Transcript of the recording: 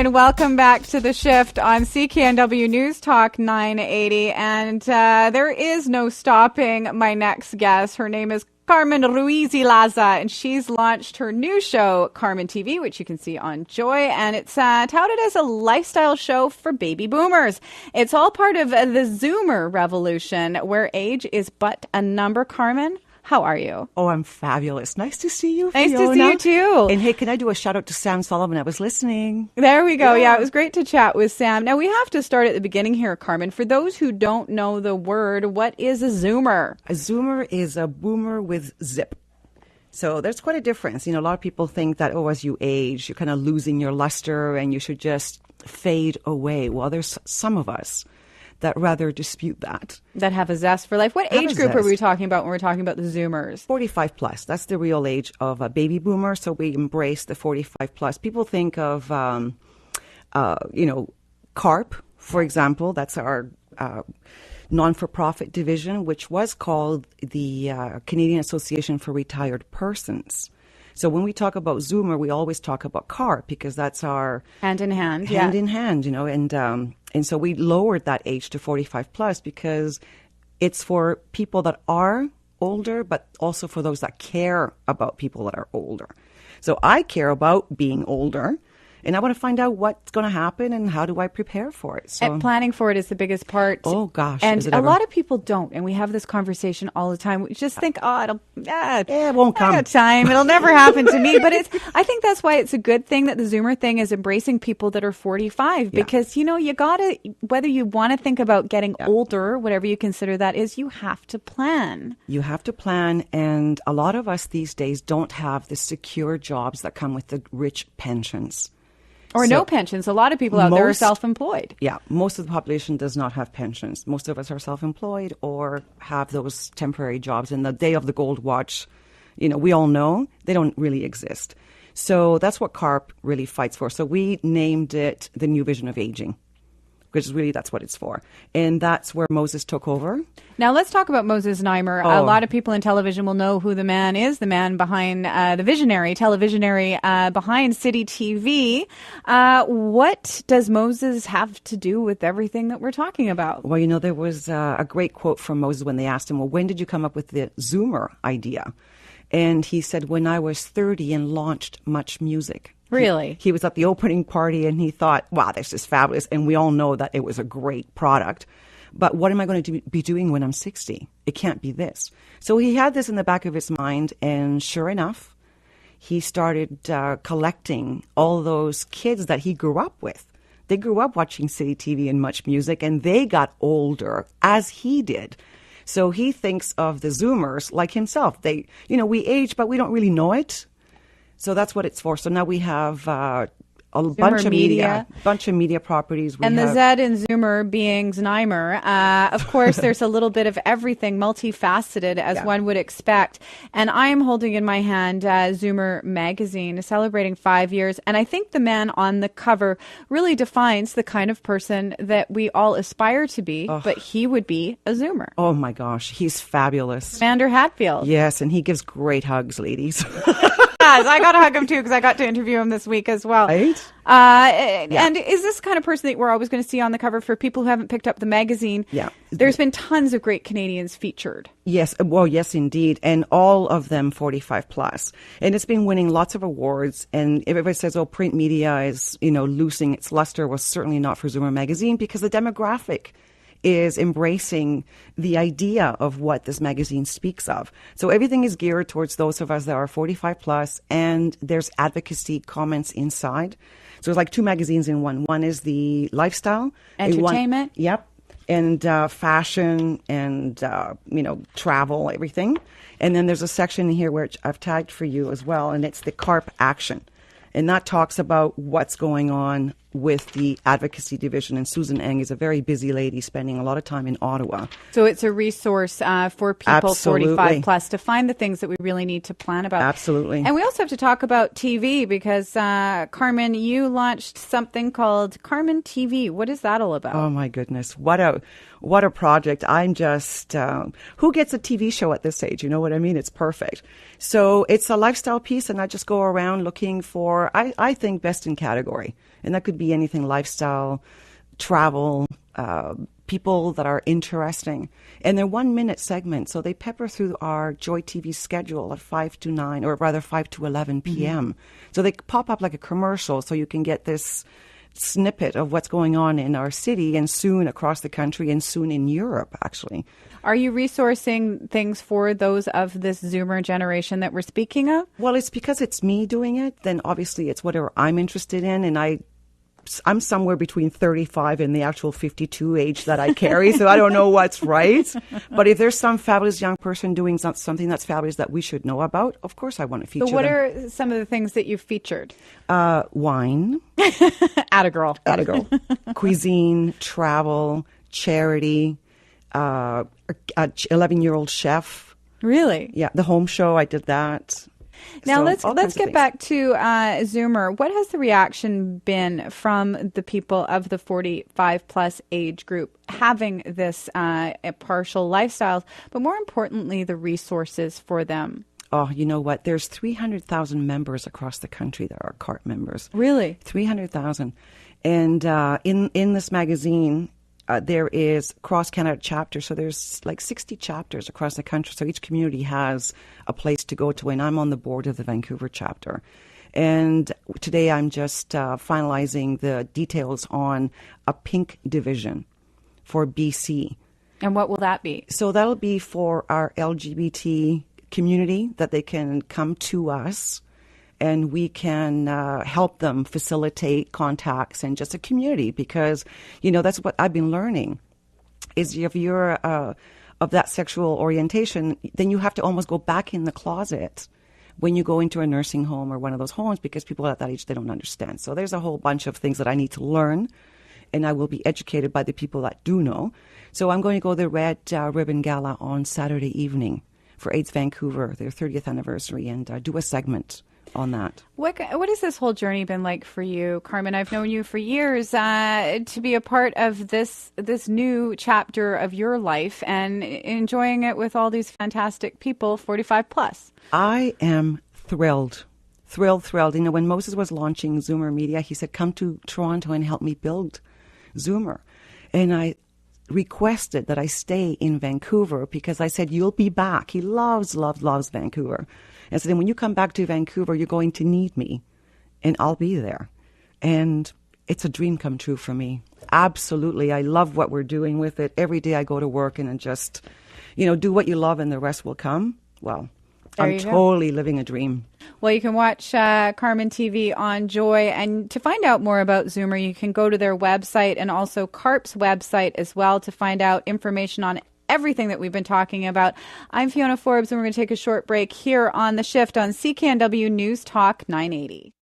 and welcome back to The Shift on CKNW News Talk 980. And there is no stopping my next guest. Her name is Carmen Ruiz-Ilaza, and she's launched her new show, CarmenTV, which you can see on Joy, and it's touted as a lifestyle show for baby boomers. It's all part of the Zoomer revolution, where age is but a number. Carmen, how are you? Oh, I'm fabulous. Nice to see you, Fiona. Nice to see you, too. And hey, can I do a shout out to Sam Sullivan? I was listening. There we go. Yeah, it was great to chat with Sam. Now, we have to start at the beginning here, Carmen. For those who don't know the word, what is a Zoomer? A Zoomer is a boomer with zip. So there's quite a difference. You know, a lot of people think that, as you age, you're kind of losing your luster and you should just fade away. Well, there's some of us that rather dispute that. That have a zest for life. What age group are we talking about when we're talking about the Zoomers? 45 plus. That's the real age of a baby boomer. So we embrace the 45 plus. People think of, CARP, for example. That's our non-for-profit division, which was called the Canadian Association for Retired Persons. So when we talk about Zoomer, we always talk about CARP because that's our hand in hand, and so we lowered that age to 45 plus because it's for people that are older, but also for those that care about people that are older. So I care about being older. And I want to find out what's going to happen and how do I prepare for it. So, and planning for it is the biggest part. Oh, gosh. And a lot of people don't. And we have this conversation all the time. We just think, it won't come. I got time. It'll never happen to me. But I think that's why it's a good thing that the Zoomer thing is embracing people that are 45. Because, you got to, whether you want to think about getting older, whatever you consider that is, you have to plan. You have to plan. And a lot of us these days don't have the secure jobs that come with the rich pensions. Or no pensions. A lot of people out there are self-employed. Yeah, most of the population does not have pensions. Most of us are self-employed or have those temporary jobs. In the day of the gold watch, we all know they don't really exist. So that's what CARP really fights for. So we named it the New Vision of Aging, because really that's what it's for. And that's where Moses took over. Now let's talk about Moses Znaimer. A lot of people in television will know who the man is, the man behind the televisionary behind City TV. What does Moses have to do with everything that we're talking about? Well, there was a great quote from Moses when they asked him, well, when did you come up with the Zoomer idea? And he said, when I was 30 and launched Much Music. Really? He was at the opening party and he thought, wow, this is fabulous. And we all know that it was a great product. But what am I going to be doing when I'm 60? It can't be this. So he had this in the back of his mind. And sure enough, he started collecting all those kids that he grew up with. They grew up watching City TV and Much Music, and they got older as he did. So he thinks of the Zoomers like himself. We age, but we don't really know it. So that's what it's for. So now we have a bunch of media properties. The Z in Zoomer being Znaimer. Of course, there's a little bit of everything, multifaceted, as one would expect. And I'm holding in my hand Zoomer magazine, celebrating 5 years. And I think the man on the cover really defines the kind of person that we all aspire to be. But he would be a Zoomer. Oh, my gosh. He's fabulous. Vander Hatfield. Yes, and he gives great hugs, ladies. I got to hug him too because I got to interview him this week as well. Right? And is this the kind of person that we're always going to see on the cover for people who haven't picked up the magazine? Yeah. There's been tons of great Canadians featured. Yes. Well, yes, indeed. And all of them 45 plus. And it's been winning lots of awards. And everybody says, print media is, losing its luster. Well, certainly not for Zoomer magazine because the demographic is embracing the idea of what this magazine speaks of. So everything is geared towards those of us that are 45 plus, and there's advocacy comments inside. So it's like two magazines in one. One is the lifestyle. Entertainment. Yep. And fashion and, travel, everything. And then there's a section here which I've tagged for you as well, and it's the CARP Action. And that talks about what's going on with the advocacy division. And Susan Eng is a very busy lady spending a lot of time in Ottawa. So it's a resource for people 45 plus to find the things that we really need to plan about. Absolutely. And we also have to talk about TV because, Carmen, you launched something called CarmenTV. What is that all about? Oh, my goodness. What a project. I'm just, who gets a TV show at this age? You know what I mean? It's perfect. So it's a lifestyle piece, and I just go around looking for, I think, best in category. And that could be anything, lifestyle, travel, people that are interesting. And they're 1-minute segments, so they pepper through our Joy TV schedule at 5 to 9, or rather 5 to 11 p.m. So they pop up like a commercial, so you can get this snippet of what's going on in our city and soon across the country and soon in Europe, actually. Are you resourcing things for those of this Zoomer generation that we're speaking of? Well, it's because it's me doing it, then obviously it's whatever I'm interested in, and I'm somewhere between 35 and the actual 52 age that I carry, so I don't know what's right. But if there's some fabulous young person doing something that's fabulous that we should know about, of course I want to feature them. So what are some of the things that you've featured? Wine. Atta girl. Cuisine, travel, charity, 11-year-old chef. Really? Yeah, the home show, I did that. Now So, let's get back to Zoomer. What has the reaction been from the people of the 45 plus age group having this partial lifestyles, but more importantly, the resources for them? Oh, you know what? There's 300,000 members across the country that are CART members. Really? 300,000. And in this magazine, there is cross-Canada chapter, so there's like 60 chapters across the country, so each community has a place to go to, and I'm on the board of the Vancouver chapter. And today I'm just finalizing the details on a pink division for BC. And what will that be? So that'll be for our LGBT community, that they can come to us and we can help them facilitate contacts and just a community, because, you know, that's what I've been learning is if you're of that sexual orientation, then you have to almost go back in the closet when you go into a nursing home or one of those homes, because people at that age, they don't understand. So there's a whole bunch of things that I need to learn, and I will be educated by the people that do know. So I'm going to go to the Red Ribbon Gala on Saturday evening for AIDS Vancouver, their 30th anniversary, and do a segment on that. What has this whole journey been like for you, Carmen? I've known you for years to be a part of this new chapter of your life and enjoying it with all these fantastic people, 45 plus. I am thrilled. You know, when Moses was launching Zoomer Media, he said, come to Toronto and help me build Zoomer. And I requested that I stay in Vancouver because I said, you'll be back. He loves Vancouver. And I said, when you come back to Vancouver, you're going to need me, and I'll be there. And it's a dream come true for me. Absolutely. I love what we're doing with it. Every day I go to work and just, you know, do what you love and the rest will come. Well, I'm totally living a dream. Well, you can watch CarmenTV on Joy. And to find out more about Zoomer, you can go to their website and also CARP's website as well to find out information on everything that we've been talking about. I'm Fiona Forbes, and we're going to take a short break here on The Shift on CKNW News Talk 980.